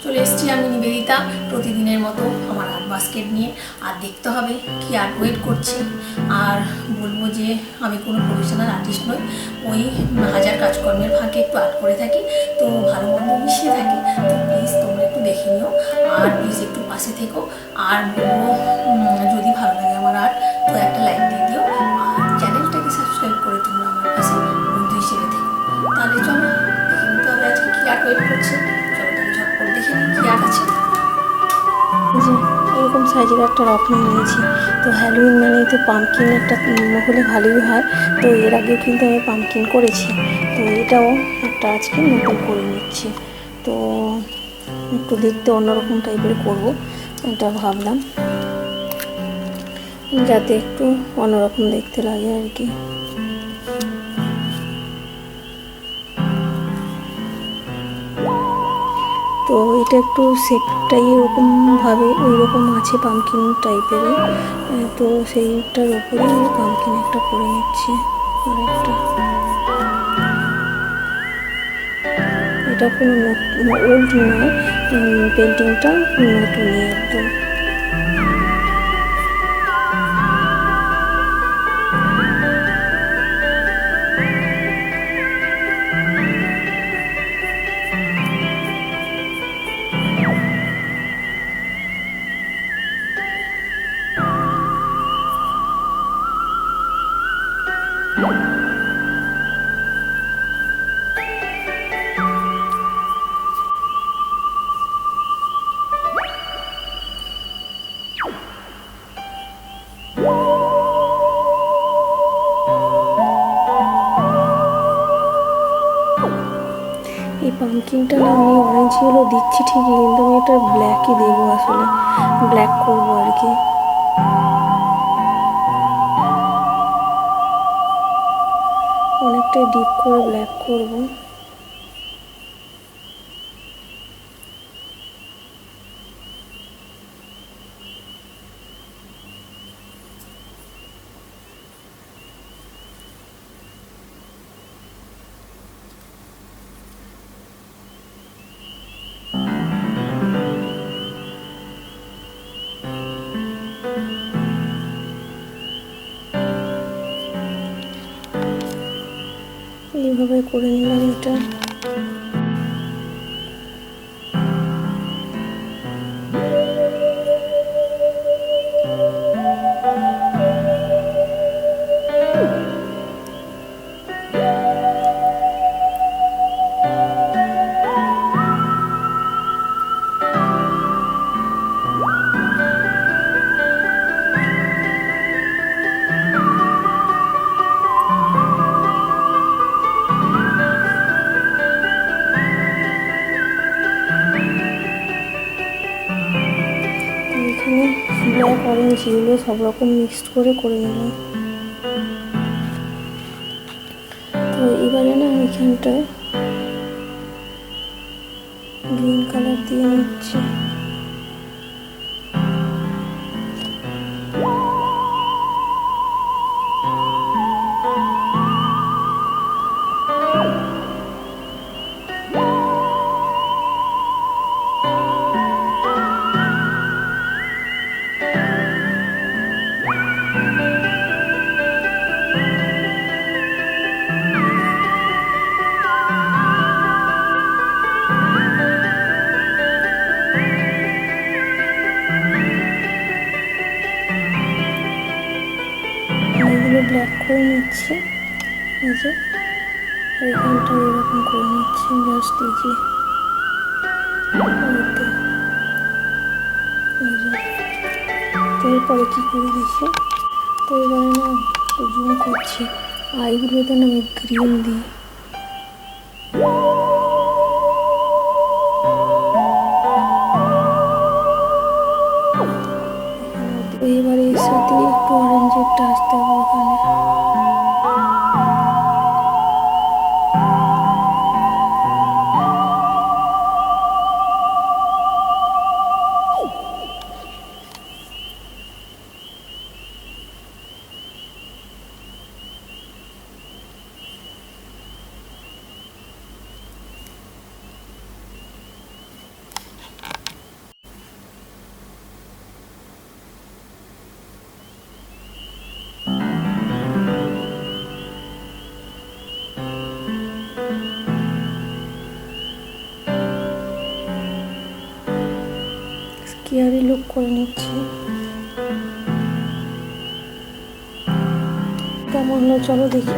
চলে এসেছি আমি নিবেদিতা প্রতিদিনের মতো আমার আর্ট বাস্কেট নিয়ে। আর দেখতে হবে কি আর্ট ওয়েট করছে। আর বলবো যে আমি কোনো প্রফেশনাল আর্টিস্ট নই, ওই হাজার কাজকর্মের ফাঁকে একটু আর্ট করে থাকি, তো ভালো মন্দ মিশিয়ে থাকি। তো প্লিজ তোমরা একটু দেখে নিও আর প্লিজ একটু পাশে থেকো। আর বলবো যদি ভালো লাগে আমার আর্ট তো একটা লাইক দিয়ে দিও আর চ্যানেলটাকে সাবস্ক্রাইব করে তোমরা আমার পাশে বন্ধু হিসেবে থেকো। তাহলে চলো দেখে নিতে হবে আজকে কি আর্ট ওয়েট করছে। চলো তাহলে ঝটপট দেখে নিই কি আর্ট আছে। যে এরকম সাইজের একটা রক নিয়ে নিয়েছি। তো হ্যালোউইন মানেই তো পাম্পকিন একটা হলে ভালোই হয়। তো এর আগেও কিন্তু আমি পাম্পকিন করেছি, তো এটাও একটা আজকে নতুন করে নিচ্ছি। তো একটু দেখতে অন্যরকম টাইপের করব, এটা ভাবলাম যাতে একটু অন্যরকম দেখতে লাগে আর কি। তো এটা একটু শেপটাই এরকমভাবে ওই রকম আছে পাম্পকিন টাইপেরই, তো সেইটার ওপরে আমি পাম্পকিন একটা করে নিচ্ছি। আর একটা এটা কোনো ওল্ড নয়, পেন্টিংটা নতুনই একদম। এই পাম্পকিনটা না আমি অরেঞ্জ ইয়েলো দিচ্ছি ঠিকই, কিন্তু আমি এটা ব্ল্যাকই দেবো, আসলে ব্ল্যাক করবো আর কি। অনেকটাই ডিপ করে ব্ল্যাক করবো। এইভাবে করে নিলাম এটা। এখানে ব্ল্যাক অরেঞ্জ ইয়েলো সব রকম মিক্সড করে নিলাম। তো এবারে না এখানটায় গ্রিন কালার দিয়ে নিচ্ছি। এগুলো ব্ল্যাক করে নিচ্ছি, এই যে এখানটা এরকম করে নিচ্ছি জাস্ট এই যে তো এরপরে কী করে দিচ্ছি। তো এবারে না জুম করছি, আইগুলোতে না আমি গ্রিন দিই। এবারে এর সাথে একটু অরেঞ্জেরটা আসতে হবে ওখানে। স্কেয়ারি লুক করে নিচ্ছি। কেমন হলো চলো দেখি।